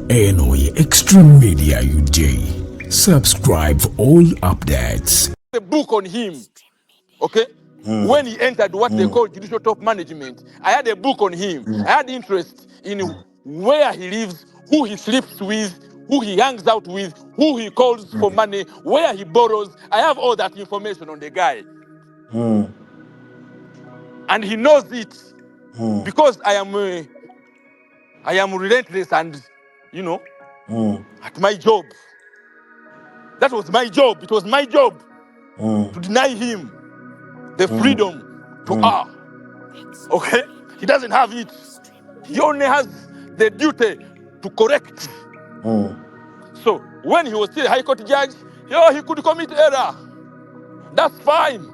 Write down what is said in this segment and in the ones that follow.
Enoy Extreme Media UJ. Subscribe for all updates. The book on him, okay? When he entered what they call judicial top management, I had a book on him. I had interest in where he lives, who he sleeps with, who he hangs out with, who he calls for money, where he borrows. I have all that information on the guy. And he knows it because I am relentless and, at my job. That was my job. It was my job to deny him the freedom to err. Okay? He doesn't have it. He only has the duty to correct. So when he was still a high court judge, he could commit error. That's fine.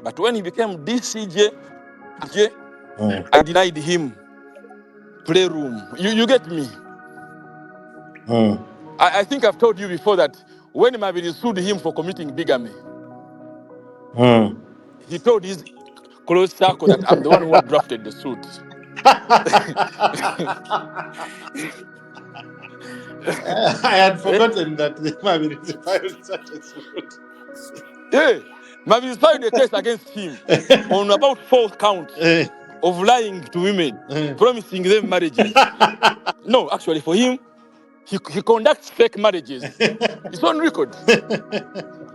But when he became DCJ, I denied him playroom. You get me? I think I've told you before that when Mabiri sued him for committing bigamy, he told his close circle that I'm the one who had drafted the suit. I had forgotten that Mabiri filed such a suit. Yeah, Mabiri filed a case against him on about 4 counts of lying to women, promising them marriages. No, actually, for him, he conducts fake marriages. It's on record.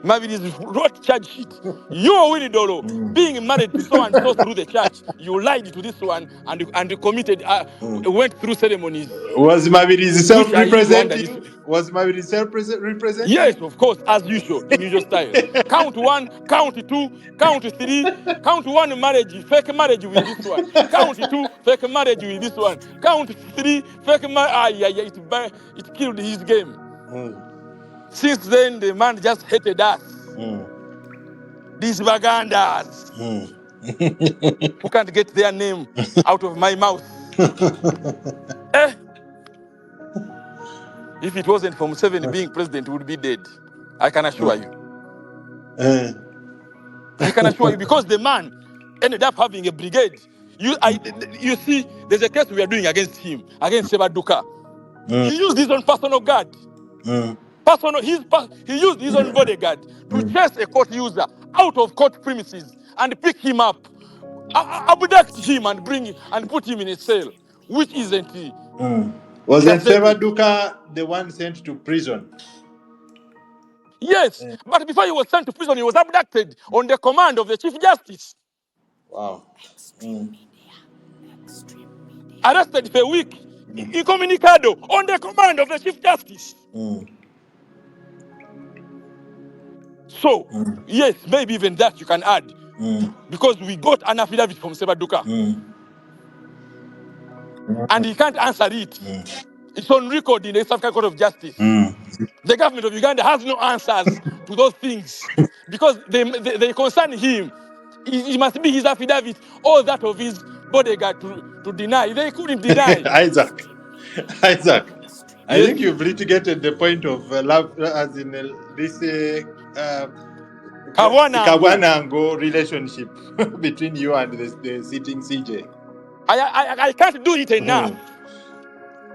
Mabiri wrote charge sheet. You, Winnie Dolo, being married to so and so through the church, you lied to this one and committed, went through ceremonies. Was Mabiri self-representing? Was Mabiri self-representing? Yes, of course, as usual, in usual style. Count 1, count 2, count 3, count 1 marriage, fake marriage with this one. Count 2, fake marriage with this one. Count 3, fake marriage. It killed his game. Since then, the man just hated us. These bagandas who can't get their name out of my mouth. If it wasn't for Museveni being president, we would be dead. I can assure you. I can assure you, because the man ended up having a brigade. You see, there's a case we are doing against him, against Sebaduka. He used his own personal guard. He used his own bodyguard to chase a court user out of court premises and pick him up, abduct him and bring him and put him in a cell, which isn't he. Wasn't Sebaduka the one sent to prison? Yes, but before he was sent to prison, he was abducted on the command of the Chief Justice. Wow. Arrested for a week, incommunicado, on the command of the Chief Justice. So, yes, maybe even that you can add, because we got an affidavit from Sebaduka, and he can't answer it. It's on record in the East African Court of Justice. The government of Uganda has no answers to those things because they concern him. It must be his affidavit or that of his bodyguard to deny. They couldn't deny. Isaac, I think you've litigated the point of love, as in this Kawanango relationship between you and the sitting CJ. I can't do it enough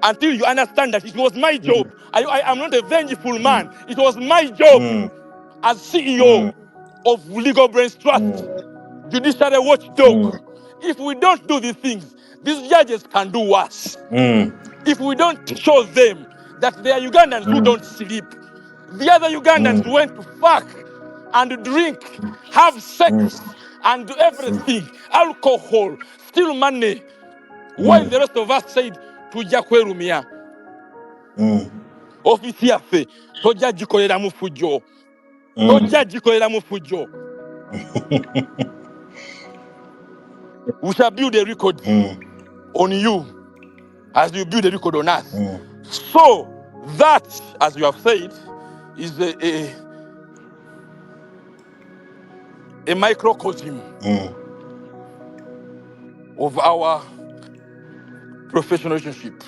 until you understand that it was my job. I am not a vengeful man. It was my job as CEO of Legal Brains Trust, judiciary watchdog. If we don't do these things, these judges can do worse. If we don't show them that they are Ugandans who don't sleep, the other Ugandans went to fuck and drink, have sex, and do everything, alcohol, steal money, while the rest of us said, tujja kwerumya. Ofisi yaffe tojja gikolera mu fujjo. Tojja gikolera mu fujjo. We shall build a record on you as you build a record on us. So that, as you have said, is a microcosm of our professional relationship.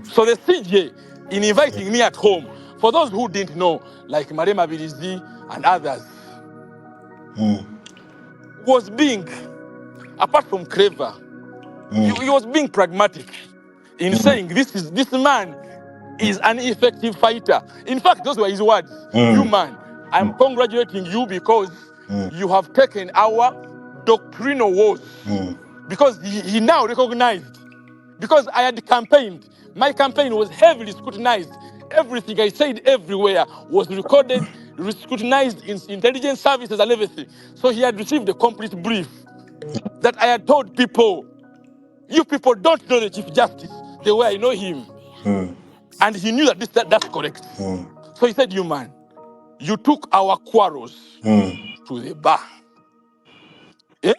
So the CJ, in inviting me at home, for those who didn't know, like Marema Bilizi and others, was being, apart from clever, he was being pragmatic in saying this man is an effective fighter. In fact, those were his words. You man, I'm congratulating you because you have taken our doctrinal wars. Because he now recognized, because I had campaigned, my campaign was heavily scrutinized. Everything I said everywhere was recorded, scrutinized in intelligence services and everything. So he had received a complete brief that I had told people, you people don't know the Chief Justice the way I know him. And he knew that that's correct. So he said, you man, you took our quarrels to the bar. Eh?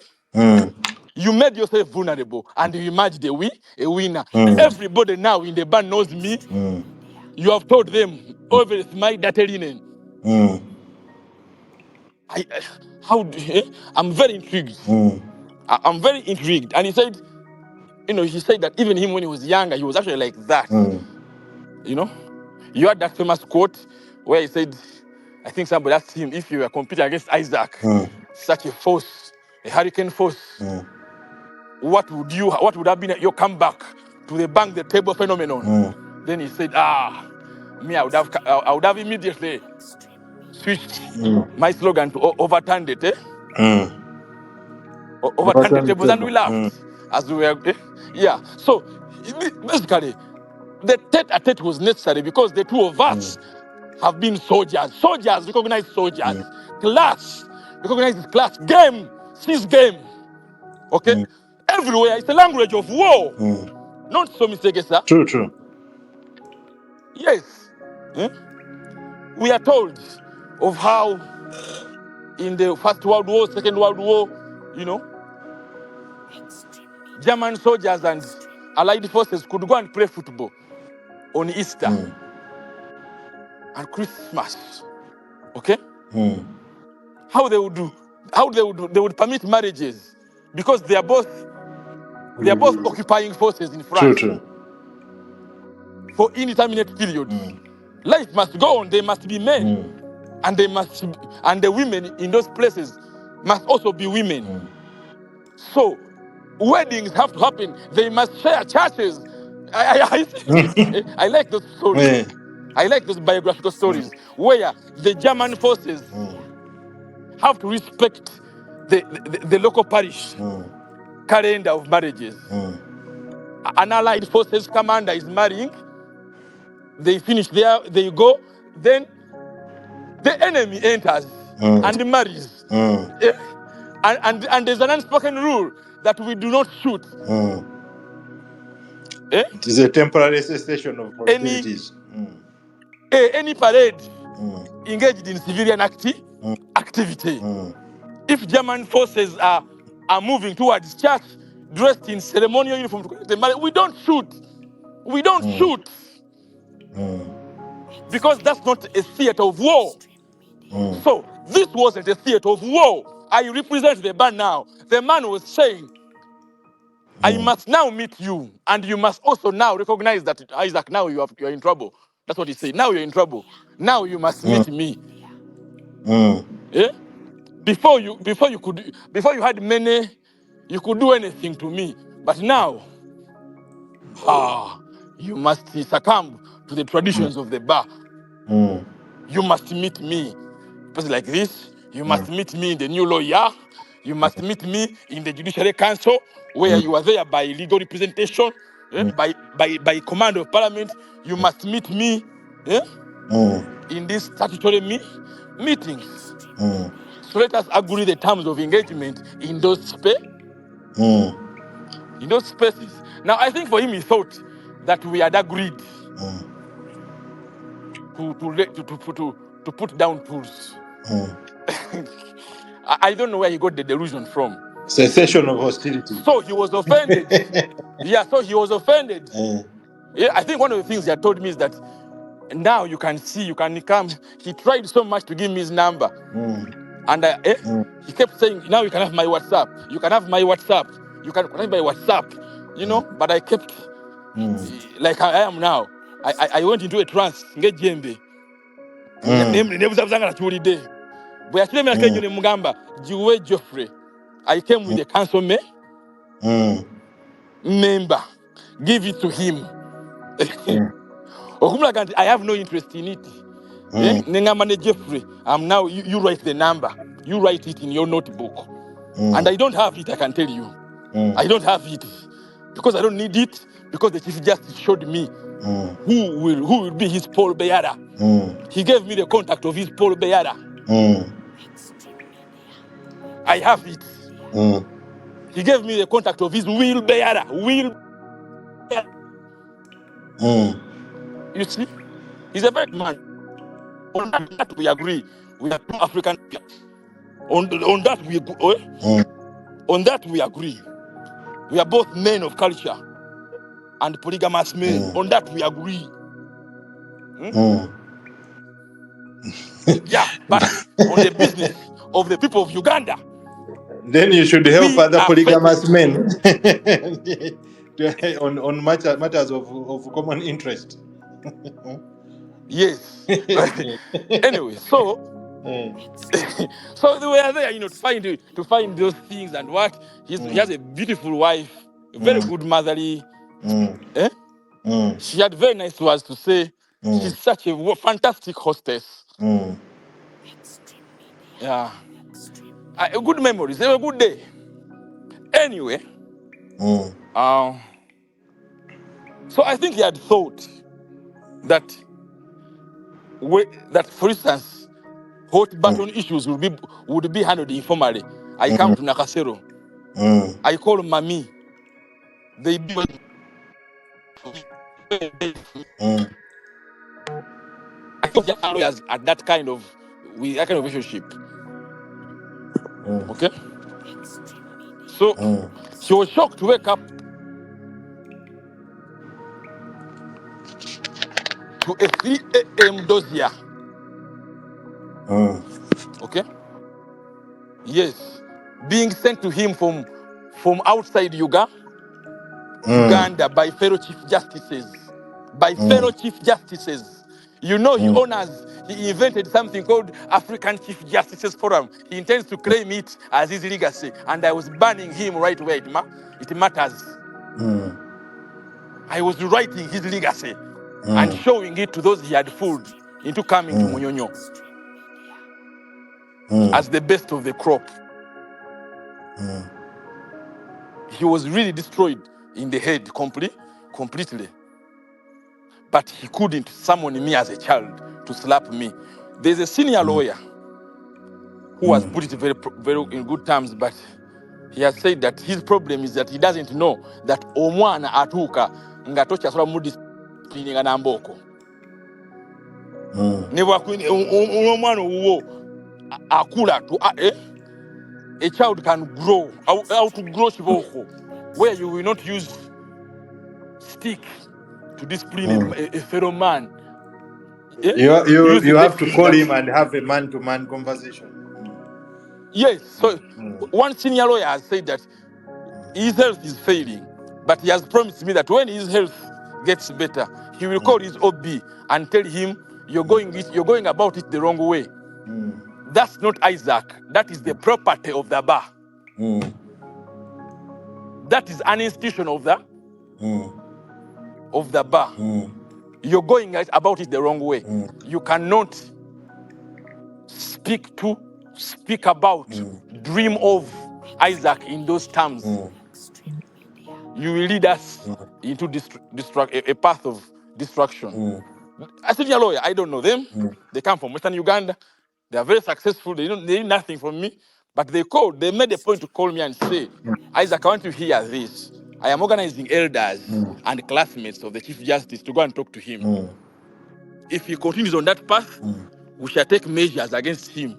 You made yourself vulnerable and you emerged a winner. Everybody now in the bar knows me. You have told them, over it's my dirty linen. I'm very intrigued. I'm very intrigued. And he said, he said that even him when he was younger, he was actually like that. You know? You had that famous quote where he said, I think somebody asked him, if you were competing against Isaac, such a force, a hurricane force, what would have been your comeback to the bang the table phenomenon? Then he said, me, I would have immediately switched my slogan to overturn it, overturn the tables, and we laughed as we were, yeah. So basically, the tete-a-tete was necessary because the two of us have been soldiers. Soldiers recognize soldiers. Class recognizes class. Game sees game. Okay? Everywhere, it's a language of war. Not so mistake, sir. True. Yes. We are told of how in the First World War, Second World War, German soldiers and Allied forces could go and play football on Easter and Christmas. Okay? How they would do? They would permit marriages because they are both occupying forces in France. True. For indeterminate periods. Life must go on. They must be men, and the women in those places must also be women. So weddings have to happen. They must share churches. I like those stories. I like those biographical stories where the German forces have to respect the local parish calendar of marriages. An Allied forces commander is marrying. They finish there, they go. Then the enemy enters and marries. And there's an unspoken rule that we do not shoot. It is a temporary cessation of hostilities. Any parade engaged in civilian activity. If German forces are moving towards church dressed in ceremonial uniform, we don't shoot. We don't shoot. Because that's not a theater of war. So this wasn't a theater of war. I represent the man now. The man was saying, I must now meet you, and you must also now recognize that, Isaac, now you are in trouble. That's what he said. Now you're in trouble. Now you must meet me. Before you had many, you could do anything to me. But now, you must succumb to the traditions of the bar. You must meet me. Person like this, you must meet me in the new lawyer. You must meet me in the Judiciary Council, where you are there by legal representation, by command of Parliament. You must meet me in these statutory meetings. So let us agree the terms of engagement in those spaces. Now, I think for him, he thought that we had agreed to put down tools. I don't know where he got the delusion from. Cessation of hostility. So he was offended. So he was offended. I think one of the things he had told me is that now you can come. He tried so much to give me his number. And he kept saying, now you can have my WhatsApp. You can have my WhatsApp. You can connect my WhatsApp. But I kept, like I am now. I went into a trance. I came with a council member. Give it to him. I have no interest in it. Nengamane Jeffrey, now you write the number. You write it in your notebook. And I don't have it, I can tell you. I don't have it because I don't need it, because the Chief Justice showed me who will be his pole bearer. He gave me the contact of his pole bearer. I have it. He gave me the contact of his wheel bearer. You see, he's a very good man. On that we agree. We are two African people. On that we agree. We are both men of culture and polygamous men. On that we agree. Yeah, but on the business of the people of Uganda, then you should help we other are polygamous failing. men on matters of common interest. Yes. Anyway, so so they were there, to find those things and what. He has a beautiful wife, a very good motherly. She had very nice words to say. She's such a fantastic hostess. Yeah. A good memories. A good day. Anyway. So I think he had thought that for instance, hot button issues would be handled informally. I come to Nakasero. I call Mami. They do it. I think they are lawyers at that kind of relationship. Okay? So she was shocked to wake up to a 3 a.m. dossier. Okay? Yes. Being sent to him from outside Uganda by fellow chief justices. You know, he invented something called African Chief Justices Forum. He intends to claim it as his legacy. And I was banning him right where it matters. I was writing his legacy and showing it to those he had fooled into coming to Munyonyo as the best of the crop. He was really destroyed in the head completely. But he couldn't summon me as a child to slap me. There's a senior lawyer who has put it very, very in good terms, but he has said that his problem is that he doesn't know that omwana atuka ngatocha sola mu disciplining anamboko. Never omwana uwo akula to a child can grow how to grow chiboko where you will not use stick to discipline a fellow man. You have to call him and have a man-to-man conversation. Yes, so one senior lawyer has said that his health is failing, but he has promised me that when his health gets better, he will call his OB and tell him, you're going about it the wrong way. That's not Isaac. That is the property of the bar. That is an institution of the bar. You're going about it the wrong way. You cannot speak about, dream of Isaac in those terms. You will lead us into a path of destruction. A senior lawyer, I don't know them. They come from Western Uganda. They are very successful. They need nothing from me. But they made a point to call me and say, Isaac, I want to hear this. I am organizing elders and classmates of the Chief Justice to go and talk to him. If he continues on that path, we shall take measures against him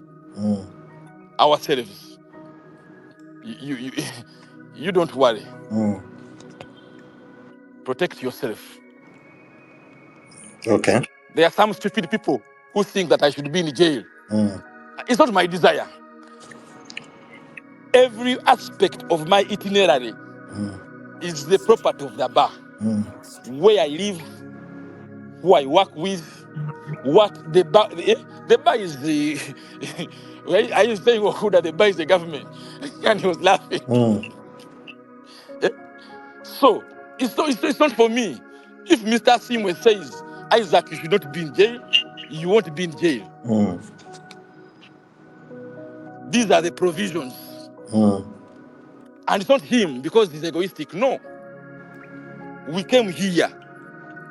ourselves. You don't worry. Protect yourself. Okay. There are some stupid people who think that I should be in jail. It's not my desire. Every aspect of my itinerary is the property of the bar. Where I live, who I work with, what the bar is the I was saying that the bar is the government. And he was laughing. So it's not for me. If Mr. Simwe says Isaac, you should not be in jail. You won't be in jail. These are the provisions. And it's not him because he's egoistic. No. We came here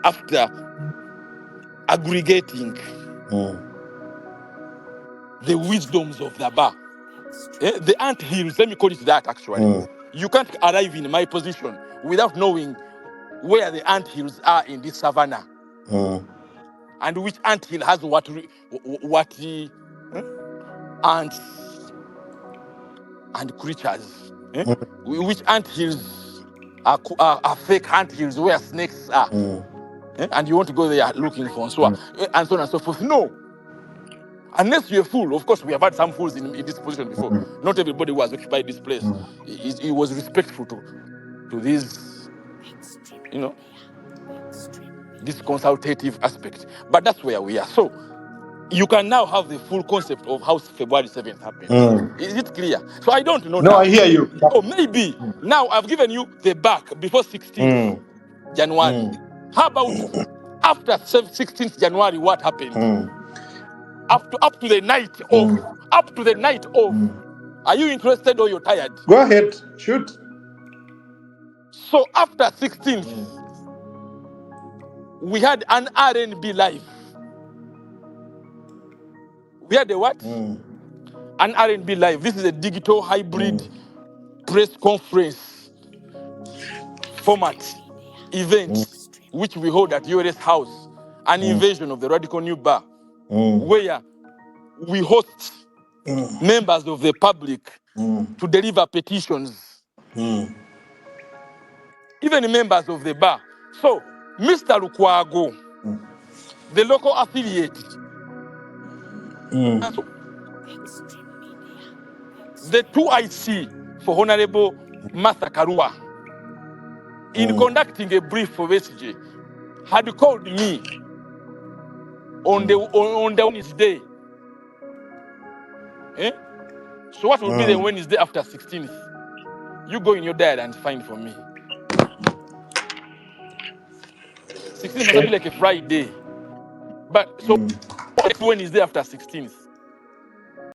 after aggregating the wisdoms of the bar. The ant hills, let me call it that actually. You can't arrive in my position without knowing where the ant hills are in this savannah. And which ant hill has what ants and creatures. Which ant hills are fake ant hills where snakes are. And you want to go there looking for and so on and so forth. No. Unless you're a fool. Of course, we have had some fools in this position before. Not everybody who has occupied this place. He was respectful to this, this consultative aspect. But that's where we are. So you can now have the full concept of how February 7th happened. Is it clear? So I don't know now. No, I hear you. Or maybe now I've given you the back before 16th January. How about after 16th January, what happened? Up to the night of. Up to the night of. Are you interested or you're tired? Go ahead. Shoot. So after 16th, we had an R&B live. We had a what? An R&B live. This is a digital hybrid press conference format event which we hold at URS House, an invasion of the Radical New Bar, where we host members of the public to deliver petitions, even members of the bar. So, Mr. Lukwago, the local affiliate, the 2IC for Honorable Martha Karua, in conducting a brief for SJ, had called me on the Wednesday. So what will be the Wednesday after 16th? You go in your diary and find for me. 16th must be like a Friday. But so next Wednesday after 16th.